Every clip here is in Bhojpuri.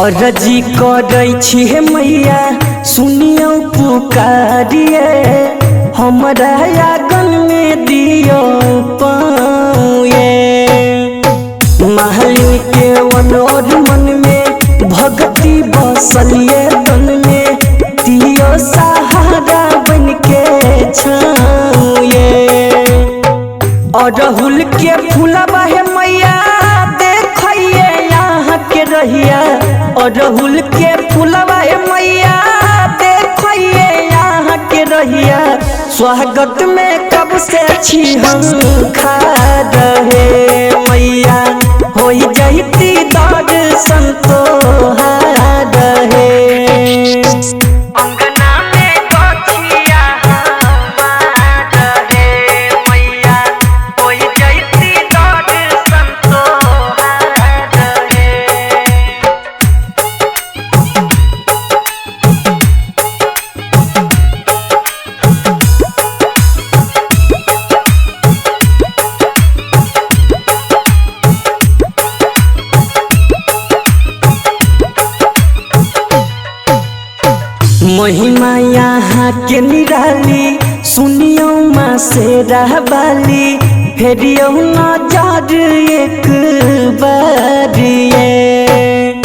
अरजी करै छी हे मैया सुनियो पुकारिए हमरा आंगन में दियो पाए। महलिन के वनोर मन में भक्ति बसलिए तन में दियो सहारा बन के छाए। अरहुल के फूलबा हे मैया देखिए यहाँ के रहिया। अरहुल के फूलबा हे मैया देखिए यहाँ के रहिया। स्वागत में कब से छी हम खा रहे मैया हो जैती दर्शन तोहार रहे। महिमा यहाँ के निराली सुनियो माँ से रहबाली फेरियो नजर एक बार ये।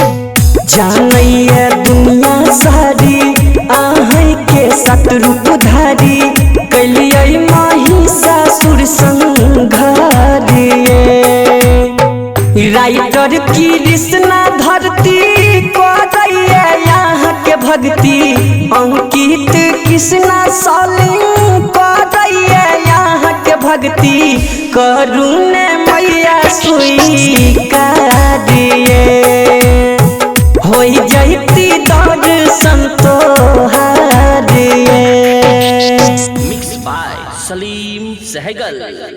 जानैया दुनिया सारी आहै के सतरूप धारी कैलियै महिषासुर संहार ये। राइटर कृष्णा धरती करैया यहाँ के भक्ति अंकित कृष्णा सालिम करैया यहाँ के भक्ति करुण मैया स्वीकार हो जैती दर्शन तोहार। Mix by Salim Sehgal.